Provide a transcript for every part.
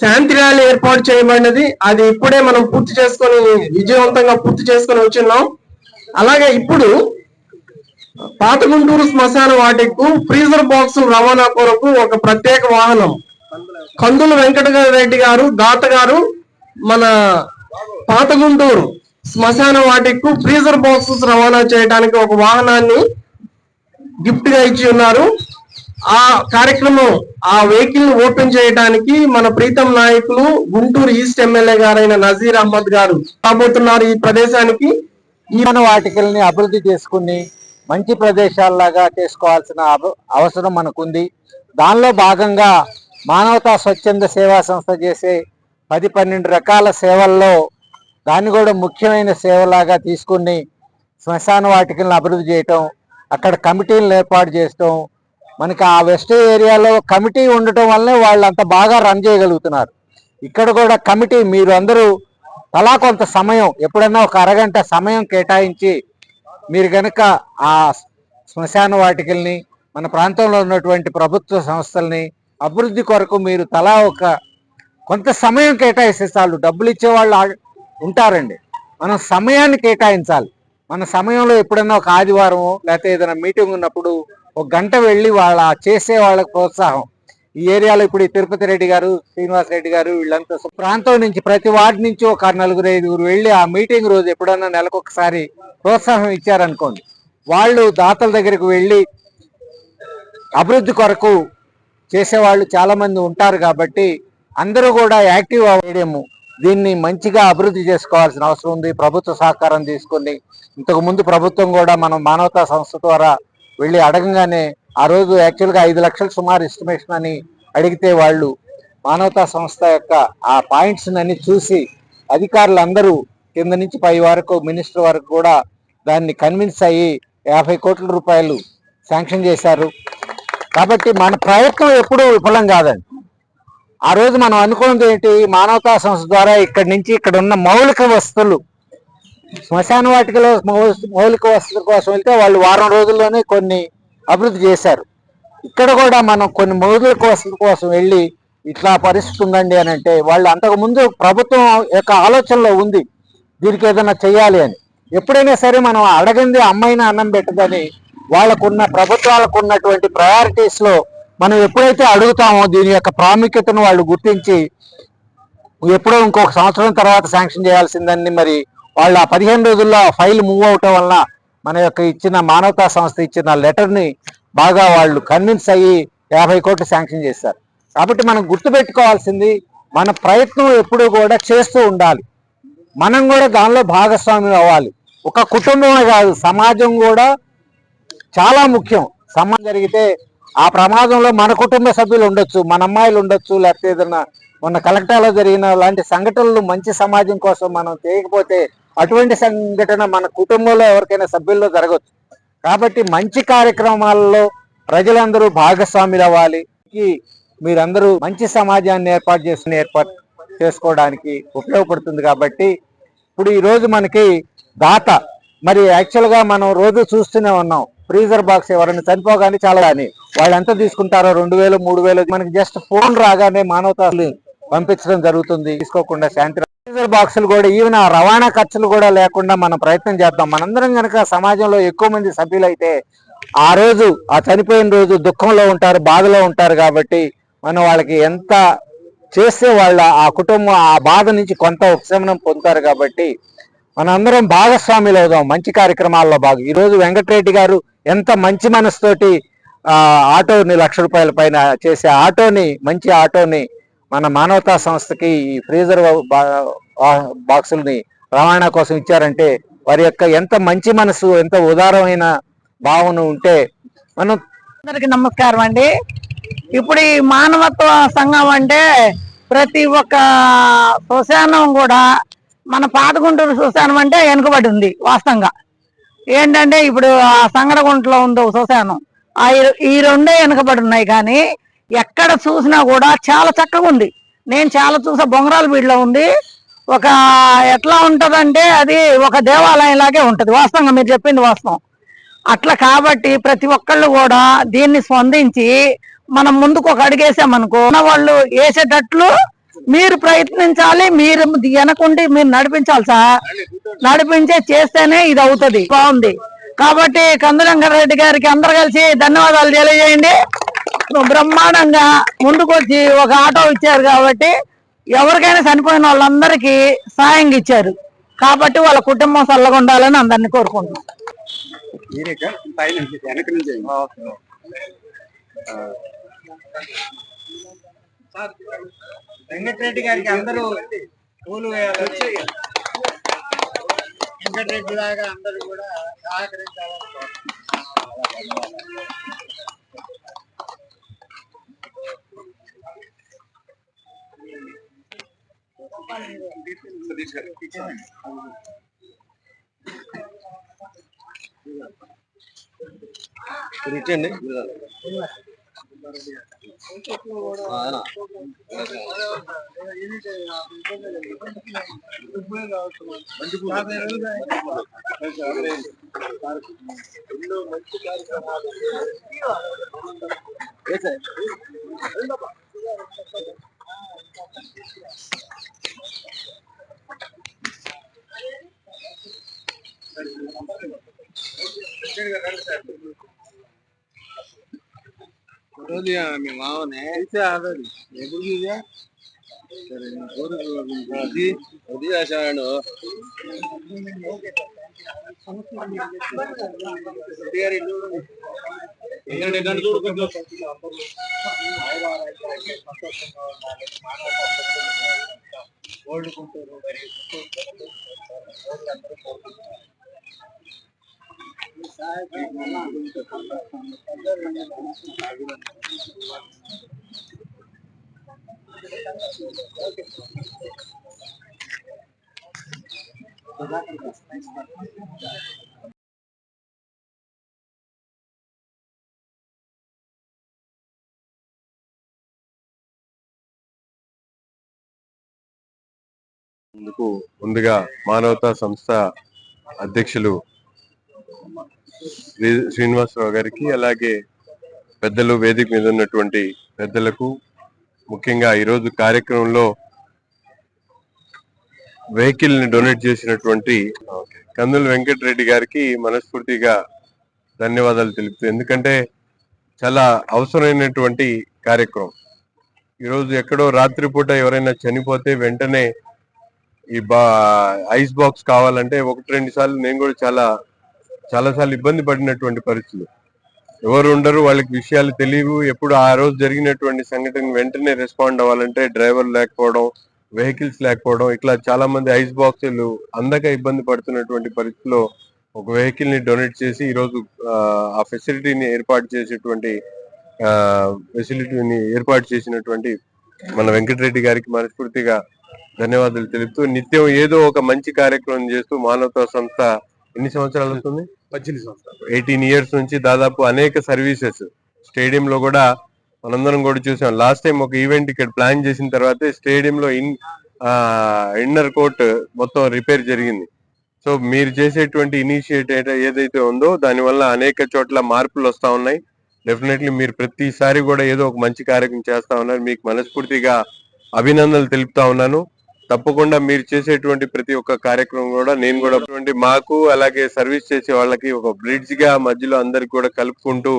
శాంతి rally ఏర్పాటు చేయబడినది. అది ఇప్పుడే మనం విజయవంతంగా పూర్తి చేసుకొని వచ్చిన్నాం. అలాగే ఇప్పుడు పాత గుంటూరు శ్మశాన వాటికు ఫ్రీజర్ బాక్స్ రవాణా కొరకు ఒక ప్రత్యేక వాహనం కందుల వెంకటరెడ్డి గారు దాత గారు మన పాత గుంటూరు శ్మశాన వాటికు ఫ్రీజర్ బాక్సెస్ రవాణా చేయడానికి ఒక వాహనాన్ని గిఫ్ట్ గా ఇచ్చి ఉన్నారు. ఆ కార్యక్రమం ఆ వెహికల్ ఓపెన్ చేయడానికి మన ప్రీతం నాయకులు గుంటూరు ఈస్ట్ ఎమ్మెల్యే గారైన నజీర్ అహ్మద్ గారు రాబోతున్నారు ఈ ప్రదేశానికి. ఈ వాటికల్ని అభివృద్ధి చేసుకుని మంచి ప్రదేశాల్లాగా చేసుకోవాల్సిన అవసరం మనకుంది. దానిలో భాగంగా మానవతా స్వచ్ఛంద సేవా సంస్థ చేసే 10-12 రకాల సేవల్లో దాన్ని కూడా ముఖ్యమైన సేవలాగా తీసుకుని శ్మశాన వాటికలను అభివృద్ధి చేయటం, అక్కడ కమిటీలను ఏర్పాటు చేయటం. మనకి ఆ వెస్ట్ ఏరియాలో కమిటీ ఉండటం వల్లనే వాళ్ళు అంత బాగా రన్ చేయగలుగుతున్నారు. ఇక్కడ కూడా కమిటీ మీరు అందరూ తలా కొంత సమయం ఎప్పుడైనా ఒక అరగంట సమయం కేటాయించి మీరు కనుక ఆ శ్మశాన వాటికల్ని మన ప్రాంతంలో ఉన్నటువంటి ప్రభుత్వ సంస్థల్ని అభివృద్ధి కొరకు మీరు తలా కొంత సమయం కేటాయిస్తే చాలు. డబ్బులు ఇచ్చేవాళ్ళు ఉంటారండి, మనం సమయాన్ని కేటాయించాలి. మన సమయంలో ఎప్పుడైనా ఒక ఆదివారం లేకపోతే ఏదైనా మీటింగ్ ఉన్నప్పుడు ఒక గంట వెళ్ళి చేసే వాళ్ళకి ప్రోత్సాహం. ఈ ఏరియాలో ఇప్పుడు ఈ తిరుపతి రెడ్డి గారు, శ్రీనివాస్ రెడ్డి గారు వీళ్ళంతా ప్రాంతం నుంచి ప్రతి వార్డు నుంచి ఒక 4-5 వెళ్ళి ఆ మీటింగ్ రోజు ఎప్పుడన్నా నెలకొకసారి ప్రోత్సాహం ఇచ్చారనుకోండి, వాళ్ళు దాతల దగ్గరికి వెళ్ళి అభివృద్ధి కొరకు చేసేవాళ్ళు చాలా మంది ఉంటారు. కాబట్టి అందరూ కూడా యాక్టివ్ అవ్వడము, దీన్ని మంచిగా అభివృద్ధి చేసుకోవాల్సిన అవసరం ఉంది. ప్రభుత్వ సహకారం తీసుకుని ఇంతకుముందు ప్రభుత్వం కూడా మనం మానవతా సంస్థ ద్వారా వెళ్ళి అడగంగానే ఆ రోజు యాక్చువల్గా 5 లక్షలు సుమారు ఎస్టిమేషన్ అని అడిగితే వాళ్ళు మానవతా సంస్థ యొక్క ఆ పాయింట్స్ అన్ని చూసి అధికారులు అందరూ కింద నుంచి పై వరకు మినిస్టర్ వరకు కూడా దాన్ని కన్విన్స్ అయ్యి 50 కోట్ల రూపాయలు శాంక్షన్ చేశారు. కాబట్టి మన ప్రయత్నం ఎప్పుడూ విఫలం కాదండి. ఆ రోజు మనం అనుకున్నది ఏంటి, మానవతా సంస్థ ద్వారా ఇక్కడి నుంచి ఇక్కడ ఉన్న మౌలిక వసతులు, శ్మశాన వాటికలో మౌలిక వసతుల కోసం వెళ్తే వాళ్ళు వారం రోజుల్లోనే కొన్ని అభివృద్ధి చేశారు. ఇక్కడ కూడా మనం కొన్ని మౌలిక వసతుల కోసం వెళ్ళి ఇట్లా పరిస్థితి ఉందండి అని అంటే వాళ్ళు అంతకుముందు ప్రభుత్వం యొక్క ఆలోచనలో ఉంది దీనికి ఏదైనా చెయ్యాలి అని. ఎప్పుడైనా సరే మనం అడగంది అమ్మాయిన అన్నం పెట్టదని వాళ్ళకున్న ప్రభుత్వాలకు ఉన్నటువంటి ప్రయారిటీస్లో మనం ఎప్పుడైతే అడుగుతామో దీని యొక్క ప్రాముఖ్యతను వాళ్ళు గుర్తించి ఎప్పుడో ఇంకొక సంవత్సరం తర్వాత శాంక్షన్ చేయాల్సిందని మరి వాళ్ళు ఆ 15 రోజుల్లో ఫైల్ మూవ్ అవటం వలన మన యొక్క ఇచ్చిన మానవతా సంస్థ ఇచ్చిన లెటర్ని బాగా వాళ్ళు కన్విన్స్ అయ్యి 50 కోట్లు శాంక్షన్ చేశారు. కాబట్టి మనం గుర్తుపెట్టుకోవాల్సింది మన ప్రయత్నం ఎప్పుడూ కూడా చేస్తూ ఉండాలి. మనం కూడా దానిలో భాగస్వామ్యం అవ్వాలి. ఒక కుటుంబమే కాదు, సమాజం కూడా చాలా ముఖ్యం. సమాజం జరిగితే ఆ ప్రమాదంలో మన కుటుంబ సభ్యులు ఉండొచ్చు, మన అమ్మాయిలు ఉండొచ్చు, లేకపోతే ఏదన్నా మొన్న కలెక్టర్లో జరిగిన లాంటి సంఘటనలు మంచి సమాజం కోసం మనం చేయకపోతే అటువంటి సంఘటన మన కుటుంబంలో ఎవరికైనా సభ్యుల్లో జరగవచ్చు. కాబట్టి మంచి కార్యక్రమాలలో ప్రజలందరూ భాగస్వాములు అవ్వాలి. మీరందరూ మంచి సమాజాన్ని ఏర్పాటు చేసుకోవడానికి ఉపయోగపడుతుంది. కాబట్టి ఇప్పుడు ఈరోజు మనకి దాత మరి యాక్చువల్గా మనం రోజు చూస్తూనే ఉన్నాం, ఫ్రీజర్ బాక్స్ ఎవరైనా చనిపోగానే చాలా కానీ వాళ్ళు ఎంత తీసుకుంటారో 2000 3000 మనకి జస్ట్ ఫోన్ రాగానే మానవతాలు పంపించడం జరుగుతుంది. తీసుకోకుండా శాంతి ఫ్రీజర్ బాక్సులు కూడా ఈవెన్ ఆ రవాణా ఖర్చులు కూడా లేకుండా మనం ప్రయత్నం చేద్దాం. మనందరం కనుక సమాజంలో ఎక్కువ మంది సభ్యులైతే ఆ రోజు ఆ చనిపోయిన రోజు దుఃఖంలో ఉంటారు, బాధలో ఉంటారు. కాబట్టి మనం వాళ్ళకి ఎంత చేస్తే వాళ్ళ ఆ కుటుంబం ఆ బాధ నుంచి కొంత ఉపశమనం పొందుతారు. కాబట్టి మనందరం భాగస్వాములు అవుదాం మంచి కార్యక్రమాల్లో భాగం. ఈరోజు వెంకటరెడ్డి గారు ఎంత మంచి మనసుతోటి ఆటోని 1 లక్ష రూపాయల పైన చేసే మంచి ఆటోని మన మానవతా సంస్థకి ఈ ఫ్రీజర్ బాక్సుల్ని రవాణా కోసం ఇచ్చారంటే వారి యొక్క ఎంత మంచి మనసు, ఎంత ఉదారమైన భావన ఉంటే మనం. అందరికి నమస్కారం అండి. ఇప్పుడు ఈ మానవత్వ సంఘం అంటే ప్రతి ఒక్క శ్మశానం కూడా మన పాత గుంటూరు శ్మశానం అంటే వెనుకబడి ఉంది. వాస్తవంగా ఏంటంటే ఇప్పుడు ఆ సంగడగుంటలో ఉంది శ్మశానం, ఈ రెండే వెనుకబడి ఉన్నాయి. కానీ ఎక్కడ చూసినా కూడా చాలా చక్కగా ఉంది. నేను చాలా చూసా, బొంగరాల బీడులో ఉంది. ఒక ఎట్లా ఉంటుందంటే అది ఒక దేవాలయం లాగే ఉంటుంది. వాస్తవంగా మీరు చెప్పింది వాస్తవం. అట్లా కాబట్టి ప్రతి ఒక్కళ్ళు కూడా దీన్ని స్పందించి మనం ముందుకు ఒక అడిగేసామనుకో, వాళ్ళు వేసేటట్లు మీరు ప్రయత్నించాలి, మీరు వెనకుండి మీరు నడిపించాలి సార్. చేస్తేనే ఇది అవుతుంది. బాగుంది కాబట్టి కందుల వెంకటరెడ్డి గారికి అందరు కలిసి ధన్యవాదాలు తెలియజేయండి. బ్రహ్మాండంగా ముందుకొచ్చి ఒక ఆటో ఇచ్చారు కాబట్టి ఎవరికైనా చనిపోయిన వాళ్ళందరికీ సాయం ఇచ్చారు కాబట్టి వాళ్ళ కుటుంబం చల్లగా ఉండాలని అందరినీ కోరుకుంటున్నాం. వెంకటరెడ్డి గారికి అందరూ పూలు వేయాలని, వెంకటరెడ్డి లాగా అందరూ కూడా సహకరించాలని ఇచ్చండి. మీ మామనే ఎప్పుడు చూసా అది ఆశాడు చూడు కొంచెం ముందుగా మానవతా సంస్థ అధ్యక్షులు శ్రీనివాసరావు గారికి, అలాగే పెద్దలు, వేదిక మీద ఉన్నటువంటి పెద్దలకు, ముఖ్యంగా ఈరోజు కార్యక్రమంలో వెహికల్ ని డొనేట్ చేసినటువంటి కందుల వెంకటరెడ్డి గారికి మనస్ఫూర్తిగా ధన్యవాదాలు తెలుపుతూ, ఎందుకంటే చాలా అవసరమైనటువంటి కార్యక్రమం. ఈరోజు ఎక్కడో రాత్రిపూట ఎవరైనా చనిపోతే వెంటనే ఈ ఐస్ బాక్స్ కావాలంటే 1-2 సార్లు నేను కూడా చాలా సార్లు ఇబ్బంది పడినటువంటి పరిస్థితులు. ఎవరు ఉండరు, వాళ్ళకి విషయాలు తెలియవు. ఎప్పుడు ఆ రోజు జరిగినటువంటి సంఘటన వెంటనే రెస్పాండ్ అవ్వాలంటే డ్రైవర్ లేకపోవడం, వెహికల్స్ లేకపోవడం, ఇట్లా చాలా మంది ఐస్ బాక్సులు అందక ఇబ్బంది పడుతున్నటువంటి పరిస్థితిలో ఒక వెహికల్ ని డొనేట్ చేసి ఈరోజు ఆ ఫెసిలిటీని ఏర్పాటు చేసినటువంటి మన వెంకటరెడ్డి గారికి మనస్ఫూర్తిగా ధన్యవాదాలు తెలుపుతూ, నిత్యం ఏదో ఒక మంచి కార్యక్రమం చేస్తూ మానవతా సంస్థ ఎన్ని సంవత్సరాలు అవుతుంది? 18 సంవత్సరాలు, 18 ఇయర్స్ నుంచి దాదాపు అనేక సర్వీసెస్. స్టేడియంలో కూడా మనందరం కూడా చూసాం. లాస్ట్ టైం ఒక ఈవెంట్ ఇక్కడ ప్లాన్ చేసిన తర్వాత స్టేడియంలో ఇన్నర్ కోర్ట్ మొత్తం రిపేర్ జరిగింది. సో మీరు చేసేటువంటి ఇనిషియేటివ్ ఏదైతే ఉందో దానివల్ల అనేక చోట్ల మార్పులు వస్తా ఉన్నాయి. డెఫినెట్లీ మీరు ప్రతిసారి కూడా ఏదో ఒక మంచి కార్యక్రమం చేస్తా ఉన్నారు. మీకు మనస్ఫూర్తిగా అభినందనలు తెలుపుతా ఉన్నాను. తప్పకుండా మీరు చేసేటువంటి ప్రతి ఒక్క కార్యక్రమం కూడా నేను కూడా మాకు, అలాగే సర్వీస్ చేసే వాళ్ళకి ఒక బ్రిడ్జ్ గా మధ్యలో అందరికి కూడా కలుపుకుంటూ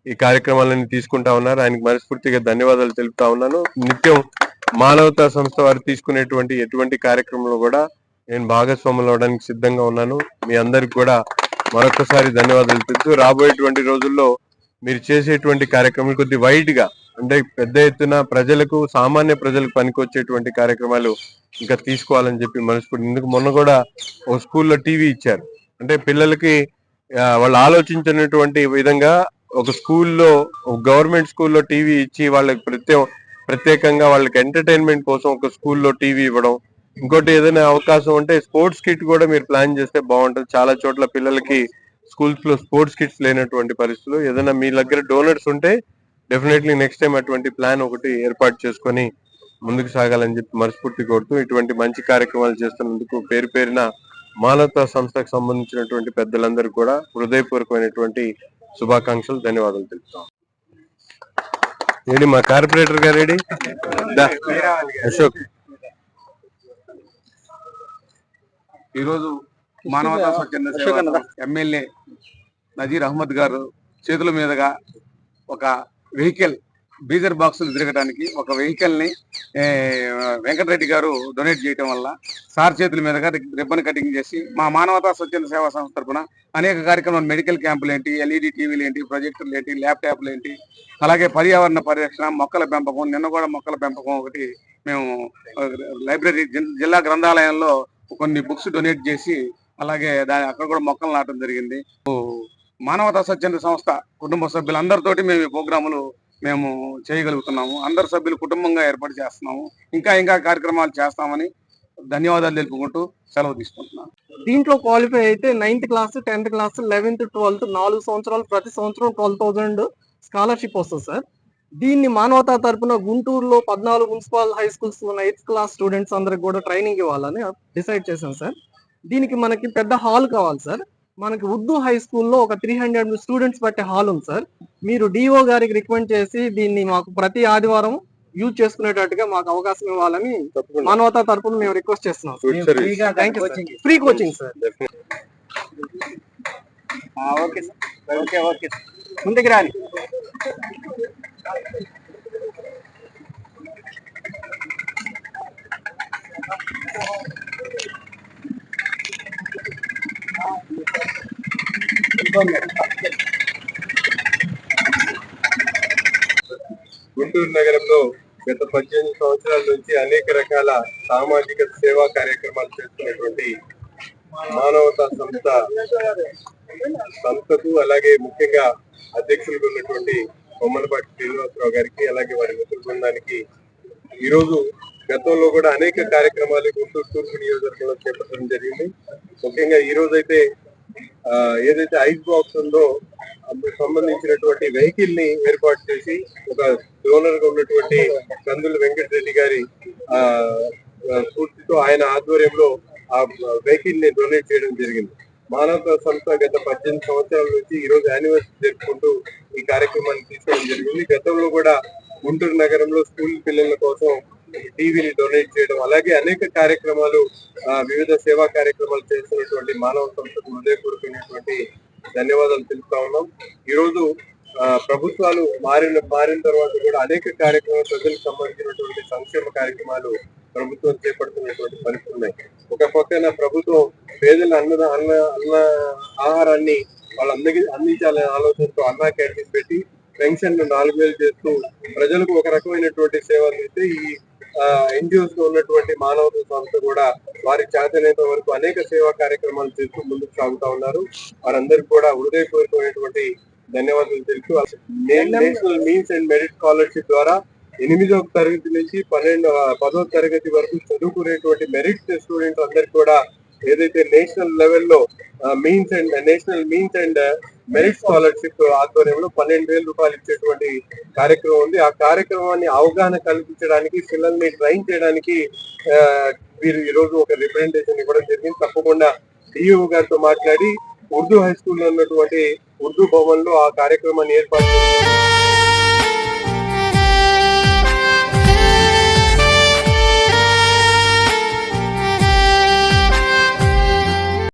ఈ కార్యక్రమాలను తీసుకుంటా ఉన్నారు. ఆయనకు మనస్ఫూర్తిగా ధన్యవాదాలు తెలుపుతా ఉన్నాను. నిత్యం మానవతా సంస్థ వారు తీసుకునేటువంటి ఎటువంటి కార్యక్రమంలో కూడా నేను భాగస్వాములు అవడానికి సిద్ధంగా ఉన్నాను. మీ అందరికి కూడా మరొకసారి ధన్యవాదాలు తెలుపుతూ, రాబోయేటువంటి రోజుల్లో మీరు చేసేటువంటి కార్యక్రమాలు కొద్ది వైడ్ గా, అంటే పెద్ద ఎత్తున ప్రజలకు, సామాన్య ప్రజలకు పనికొచ్చేటువంటి కార్యక్రమాలు ఇంకా తీసుకోవాలని చెప్పి మనస్ఫూర్తి. ఇందుకు మొన్న కూడా ఒక స్కూల్లో టీవీ ఇచ్చారు. అంటే పిల్లలకి వాళ్ళు ఆలోచించినటువంటి విధంగా ఒక స్కూల్లో, ఒక గవర్నమెంట్ స్కూల్లో టీవీ ఇచ్చి వాళ్ళకి ప్రత్యేకంగా వాళ్ళకి ఎంటర్టైన్మెంట్ కోసం ఒక స్కూల్లో టీవీ ఇవ్వడం. ఇంకోటి ఏదైనా అవకాశం ఉంటే స్పోర్ట్స్ కిట్ కూడా మీరు ప్లాన్ చేస్తే బాగుంటుంది. చాలా చోట్ల పిల్లలకి స్కూల్స్ లో స్పోర్ట్స్ కిట్స్ లేనటువంటి పరిస్థితులు. ఏదైనా మీ దగ్గర డోనర్స్ ఉంటే డెఫినెట్లీ నెక్స్ట్ టైం అటువంటి ప్లాన్ ఒకటి ఏర్పాటు చేసుకొని ముందుకు సాగాలని చెప్పి మనస్ఫూర్తి కోరుతూ, ఇటువంటి మంచి కార్యక్రమాలు చేస్తున్నందుకు పేరు పేరున మానవతా సంస్థకు సంబంధించినటువంటి పెద్దలందరూ కూడా హృదయపూర్వకమైనటువంటి శుభాకాంక్షలు, ధన్యవాదాలు తెలుపుతాం. ఏంటి మా కార్పొరేటర్ గారు రెడీ అశోక్. ఈరోజు మానవతా స్వచ్ఛంద సేవ ఎమ్మెల్యే నజీర్ అహ్మద్ గారు చేతుల మీదుగా ఒక వెహికల్ బీజర్ బాక్సులు తిరగడానికి ఒక వెహికల్ ని వెంకటరెడ్డి గారు డొనేట్ చేయడం వల్ల సార్ చేతుల మీదుగా రిబ్బన్ కటింగ్ చేసి మా మానవతా స్వచ్ఛంద సేవా సంస్థ తరఫున అనేక కార్యక్రమాలు, మెడికల్ క్యాంపులు ఏంటి, ఎల్ఈడి టీవీలు ఏంటి, ప్రొజెక్టర్లు ఏంటి, ల్యాప్టాప్లు ఏంటి, అలాగే పర్యావరణ పరిరక్షణ, మొక్కల పెంపకం, నిన్న కూడా మొక్కల పెంపకం ఒకటి మేము లైబ్రరీ జిల్లా గ్రంథాలయంలో కొన్ని బుక్స్ డొనేట్ చేసి అలాగే అక్కడ కూడా మొక్కలు నాటడం జరిగింది. మానవతా స్వచ్ఛంద సంస్థ కుటుంబ సభ్యులందరితోటి మేము ఈ ప్రోగ్రాములు మేము చేయగలుగుతున్నాము. అందరు సభ్యులు కుటుంబంగా ఏర్పాటు చేస్తున్నాము. ఇంకా కార్యక్రమాలు చేస్తామని ధన్యవాదాలు తెలుపుకుంటూ సెలవు తీసుకుంటున్నాను. దీంట్లో క్వాలిఫై అయితే 9th class, 10th class, 11th, 12th 4 సంవత్సరాలు ప్రతి సంవత్సరం 12,000 స్కాలర్షిప్ వస్తుంది సార్. దీన్ని మానవతా తరపున గుంటూరులో 14 మున్సిపల్ హై స్కూల్స్ ఉన్న 8th క్లాస్ స్టూడెంట్స్ అందరికి కూడా ట్రైనింగ్ ఇవ్వాలని డిసైడ్ చేశాం సార్. దీనికి మనకి పెద్ద హాల్ కావాలి సార్. మనకి ఉర్దూ హై స్కూల్లో ఒక 300 స్టూడెంట్స్ పట్టే హాల్ ఉంది సార్. మీరు డిఓ గారికి రికమెండ్ చేసి దీన్ని మాకు ప్రతి ఆదివారం యూజ్ చేసుకునేటట్టుగా మాకు అవకాశం ఇవ్వాలని మానవతా తరపున మేము రిక్వెస్ట్ చేస్తున్నాం. Free coaching sir. ముందుకు రాని గుంటూరు నగరంలో గత 18 సంవత్సరాల నుంచి అనేక రకాల సామాజిక సేవా కార్యక్రమాలు చేస్తున్నటువంటి మానవతా సంస్థకు అలాగే ముఖ్యంగా అధ్యక్షులుగా ఉన్నటువంటి బొమ్మలపాటి శ్రీనివాసరావు గారికి అలాగే వారి మిత్ర బృందానికి ఈరోజు గతంలో కూడా అనేక కార్యక్రమాలు గుంటూరు తూర్పు నియోజకవర్గంలో చేపట్టడం జరిగింది. ముఖ్యంగా ఈ రోజు అయితే ఏదైతే ఐస్ బాక్స్ ఉందో అందుకు సంబంధించినటువంటి వెహికల్ ని ఏర్పాటు చేసి ఒక డోనర్ గా ఉన్నటువంటి కందుల వెంకటరెడ్డి గారి స్ఫూర్తితో ఆయన ఆధ్వర్యంలో ఆ వెహికల్ ని డొనేట్ చేయడం జరిగింది. మానవతా సంస్థ గత 18 సంవత్సరాల నుంచి ఈ రోజు యానివర్సరీ జరుపుకుంటూ ఈ కార్యక్రమాన్ని తీసుకోవడం జరిగింది. గతంలో కూడా గుంటూరు నగరంలో స్కూల్ పిల్లల కోసం టీవీని డొనేట్ చేయడం అలాగే అనేక కార్యక్రమాలు వివిధ సేవా కార్యక్రమాలు చేస్తున్నటువంటి మానవ సంస్థకు హృదయపూర్వకమైనటువంటి ధన్యవాదాలు తెలుపుతా ఉన్నాం. ఈ రోజు ప్రభుత్వాలు మారిన తర్వాత కూడా అనేక కార్యక్రమాలు ప్రజలకు సంబంధించినటువంటి సంక్షేమ కార్యక్రమాలు ప్రభుత్వం చేపడుతున్నటువంటి పరిస్థితులు ఉన్నాయి. ఒక పక్కన ప్రభుత్వం పేదల అన్న ఆహారాన్ని వాళ్ళందరికీ అందించాలనే ఆలోచనతో అన్నా క్యాంటీన్ పెట్టి పెన్షన్ 4,000 చేస్తూ ప్రజలకు ఒక రకమైనటువంటి సేవలు ఇస్తే ఈ ఎన్జిఓస్ లో ఉన్నటువంటి మానవతా సంస్థ కూడా వారి చేతనైనంత వరకు అనేక సేవా కార్యక్రమాలు చేస్తూ ముందుకు సాగుతా ఉన్నారు. వారందరికీ కూడా హృదయపూర్వకమైనటువంటి ధన్యవాదాలు తెలుస్తూ national means and merit scholarship ద్వారా 8వ తరగతి నుంచి 10వ తరగతి వరకు చదువుకునేటువంటి మెరిట్ స్టూడెంట్స్ అందరికి కూడా ఏదైతే నేషనల్ లెవెల్లో national means and merit scholarship ఆధ్వర్యంలో 12,000 రూపాయలు ఇచ్చేటువంటి కార్యక్రమం ఉంది. ఆ కార్యక్రమాన్ని అవగాహన కల్పించడానికి పిల్లల్ని ట్రైన్ చేయడానికి వీరు ఈ రోజు ఒక రిప్రజెంటేషన్ ఇవ్వడం జరిగింది. తప్పకుండా డిఓ గారితో మాట్లాడి ఉర్దూ హై స్కూల్లో ఉన్నటువంటి ఉర్దూ భవన్ లో ఆ కార్యక్రమాన్ని ఏర్పాటు